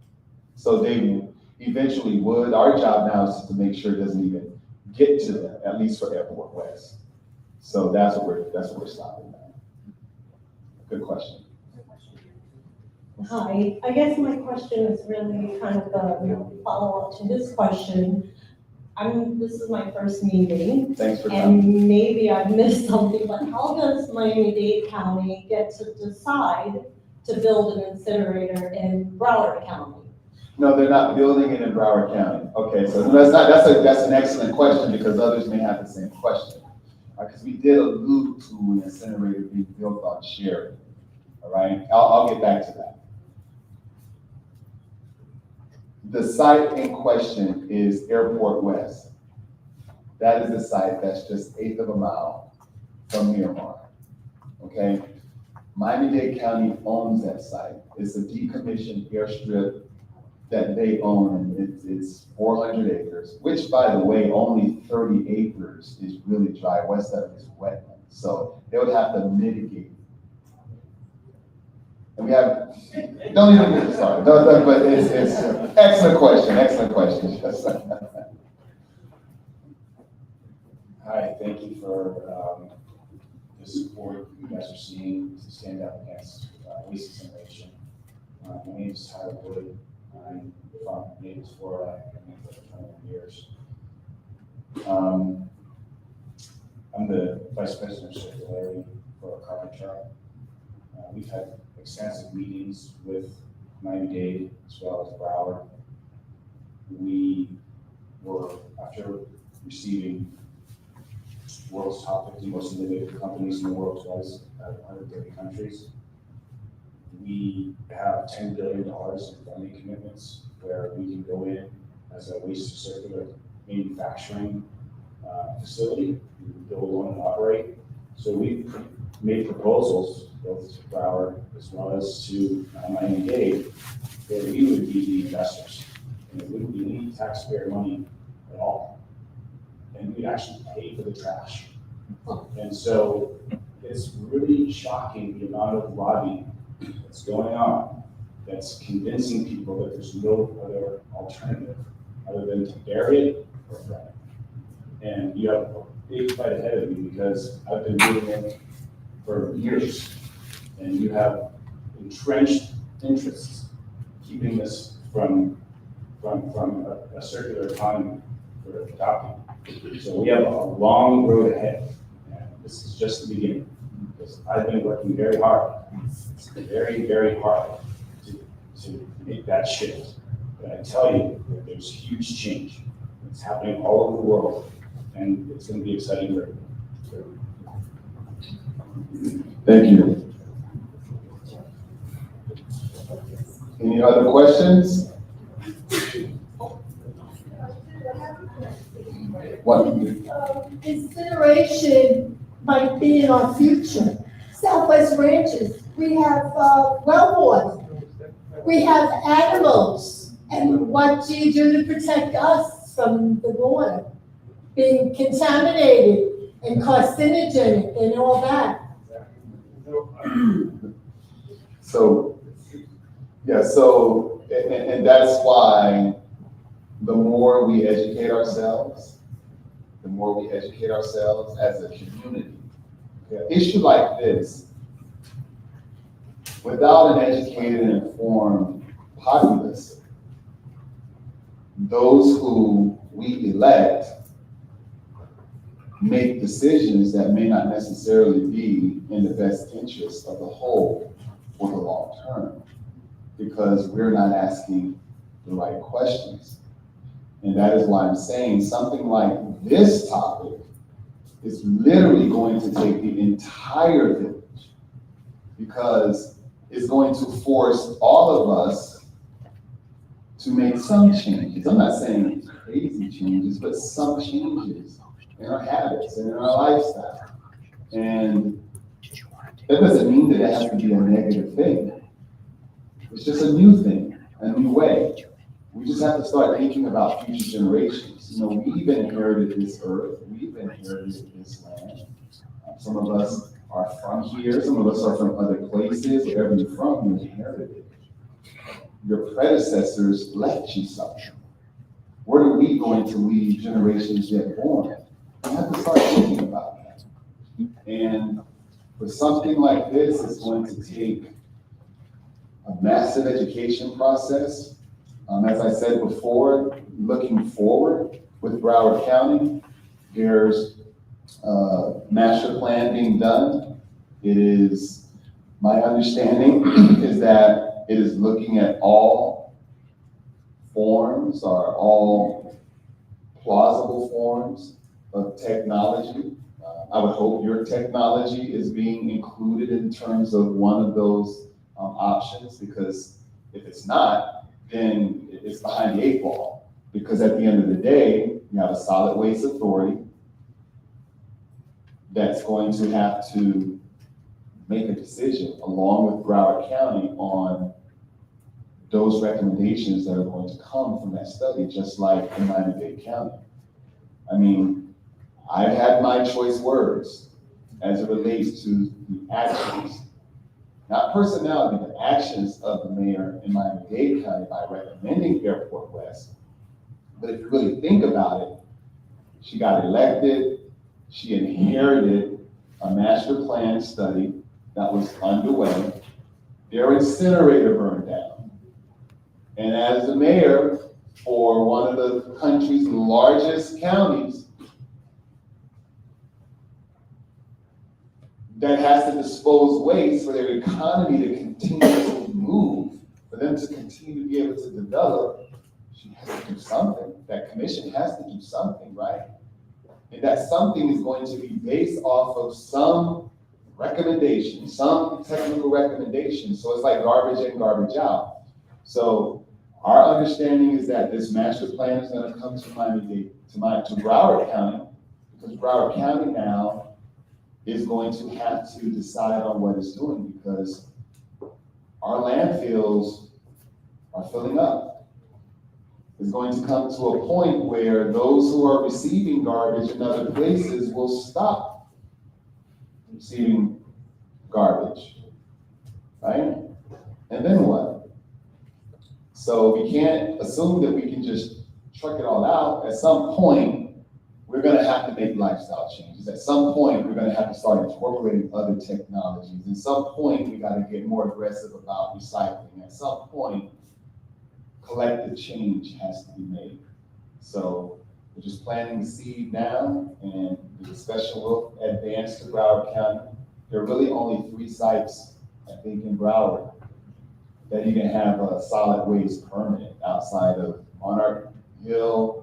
So they eventually would, our job now is to make sure it doesn't even get to them, at least for Airport West. So that's what we're stopping at. Good question. Hi, I guess my question is really kind of a follow-up to this question. This is my first meeting, Thanks for coming. and maybe I've missed something, but how does Miami-Dade County get to decide to build an incinerator in Broward County? No, they're not building it in Broward County. Okay, so that's an excellent question because others may have the same question. Because we did allude to an incinerator being built on Sheridan. All right, I'll get back to that. The site in question is Airport West. That is the site that's just 1/8 of a mile from Miramar. Okay, Miami-Dade County owns that site. It's a decommissioned airstrip that they own, and it's 400 acres, which, by the way, only 30 acres is really dry. West of it is wetland. So they would have to mitigate. And we have, don't even get started, but it's excellent question, excellent question. Hi, thank you for the support you guys are seeing to stand up against waste incineration. My name is Tyler Wood. I'm from Naples, Florida. I've been here for 21 years. I'm the Vice President of Circularity for Carpenter. We've had extensive meetings with Miami-Dade as well as Broward. We were, after receiving world's top 50 most innovative companies in the world twice, 130 countries, we have $10 billion in funding commitments where we can go in as a waste to circular manufacturing facility, we build, own, and operate. So we made proposals both to Broward as well as to Miami-Dade that we would be the investors. And it wouldn't be any taxpayer money at all. And we'd actually pay for the trash. And so it's really shocking the amount of lobbying that's going on that's convincing people that there's no other alternative other than to bury it or burn it. And you have a big fight ahead of you because I've been doing it for years. And you have entrenched interests keeping this from a circular economy for adopting. So we have a long road ahead. And this is just the beginning. Because I've been working very hard, very, very hard to make that shift. But I tell you, that there's huge change. It's happening all over the world, and it's going to be exciting for Thank you. Any other questions? What? Incineration might be in our future. Southwest Ranches, we have wellboard, we have animals, and what do you do to protect us from the water being contaminated and carcinogenic and all that? So, yeah, so, and that's why the more we educate ourselves as a community, an issue like this, without an educated and informed populace, those who we elect make decisions that may not necessarily be in the best interest of the whole for the long term, because we're not asking the right questions. And that is why I'm saying something like this topic is literally going to take the entire village, because it's going to force all of us to make some changes. I'm not saying crazy changes, but some changes in our habits and in our lifestyle. And that doesn't mean that it has to be a negative thing. It's just a new thing, a new way. We just have to start thinking about future generations. You know, we've inherited this earth, we've inherited this land. Some of us are from here, some of us are from other places. Wherever you're from, you inherited it. Your predecessors left you something. What are we going to leave generations yet born? We have to start thinking about that. And for something like this, it's going to take a massive education process. As I said before, looking forward with Broward County, there's a master plan being done. It is, my understanding is that it is looking at all forms or all plausible forms of technology. I would hope your technology is being included in terms of one of those options, because if it's not, then it's behind the 8 ball. Because at the end of the day, you have a solid waste authority that's going to have to make a decision along with Broward County on those recommendations that are going to come from that study, just like in Miami-Dade County. I mean, I've had my choice words as it relates to the actions, not personality, but actions of the mayor in Miami-Dade County by recommending Airport West. But if you really think about it, she got elected, she inherited a master plan study that was underway. Their incinerator burned down. And as the mayor for one of the country's largest counties that has to dispose waste for their economy to continue to move, for them to continue to be able to develop, she has to do something. That commission has to do something, right? And that something is going to be based off of some recommendation, some technical recommendation. So it's like garbage in, garbage out. So our understanding is that this master plan is going to come to Miami-Dade, to Broward County, because Broward County now is going to have to decide on what it's doing, because our landfills are filling up. It's going to come to a point where those who are receiving garbage in other places will stop receiving garbage, right? And then what? So we can't assume that we can just truck it all out. At some point, we're gonna have to make lifestyle changes. At some point, we're gonna have to start incorporating other technologies. At some point, we gotta get more aggressive about recycling. At some point, collective change has to be made. So we're just planting the seed now, and the discussion will advance to Broward County. There are really only 3 sites, I think, in Broward that you can have a solid waste permit outside of Monarch Hill.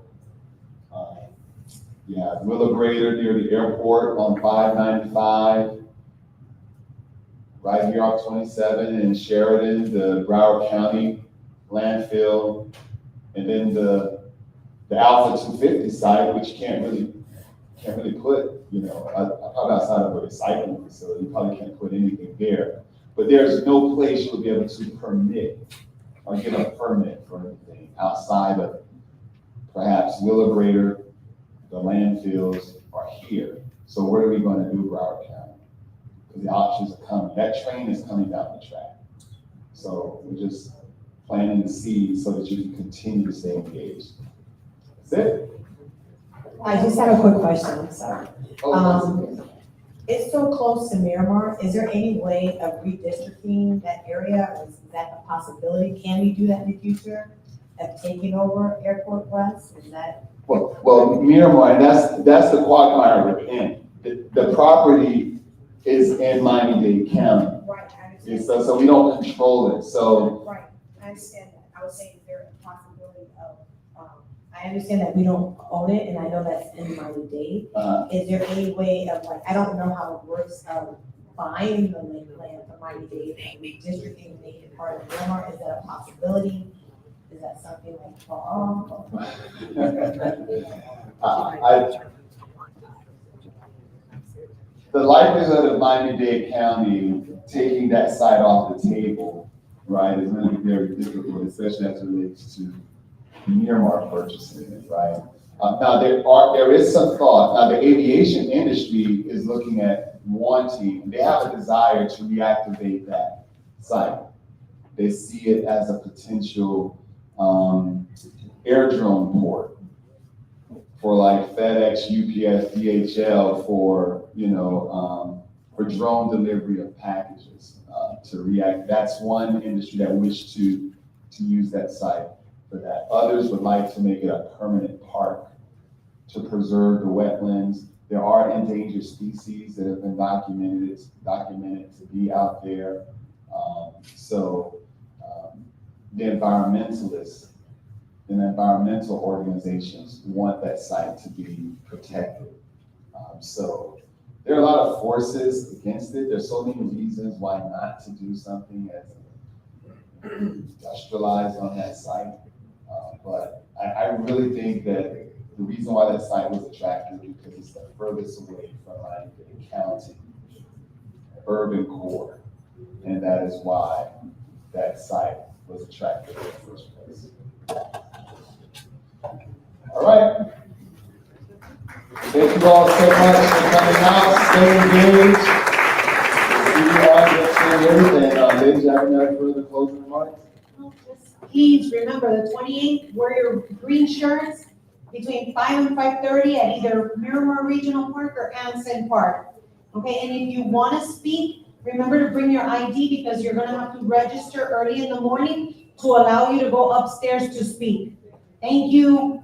Willow Grader near the airport on 595, right here off 27 in Sheridan, the Broward County landfill, and then the Alpha 250 site, which can't really put, you know, probably outside of a recycling facility, you probably can't put anything there. But there's no place you would be able to permit or get a permit for anything outside of perhaps Willow Grader. The landfills are here. So what are we going to do, Broward County? Because the options are coming. That train is coming down the track. So we're just planting the seeds so that you can continue to stay engaged. That's it. I just have a quick question, I'm sorry. Oh, It's so close to Miramar, is there any way of redistricting that area? Is that a possibility? Can we do that in the future, of taking over Airport West? Is that Well, Miramar, and that's the quagmire within. The property is in Miami-Dade County. Right, I And understand. so we don't control it, so, Right, I understand that. I was saying, is there a possibility of, I understand that we don't own it, and I know that's in Miami-Dade. Is there any way of, like, I don't know how it works, buying the land from Miami-Dade and redistricting and making it part of Miramar? Is that a possibility? Is that something like far off? The likelihood of Miami-Dade County taking that site off the table, right, is going to be very difficult, especially as it relates to Miramar purchasing it, right? Now, there is some thought. Now, the aviation industry is looking at wanting, they have a desire to reactivate that site. They see it as a potential airdrome port for like FedEx, UPS, DHL for, for drone delivery of packages to react. That's one industry that wished to use that site for that. Others would like to make it a permanent park to preserve the wetlands. There are endangered species that have been documented to be out there. The environmentalists and environmental organizations want that site to be protected. So there are a lot of forces against it. There's so many reasons why not to do something as industrialized on that site. But I really think that the reason why that site was attractive because it's the furthest away from Miami-Dade County urban core. And that is why that site was attractive in the first place. All right. Thank you all so much for coming out. Stay engaged. See you all next year. And ladies, you have any further closing remarks? Please remember the 28th, wear your green shirts between 5 and 5:30 at either Miramar Regional Park or Anson Park. Okay, and if you want to speak, remember to bring your ID because you're going to have to register early in the morning to allow you to go upstairs to speak. Thank you.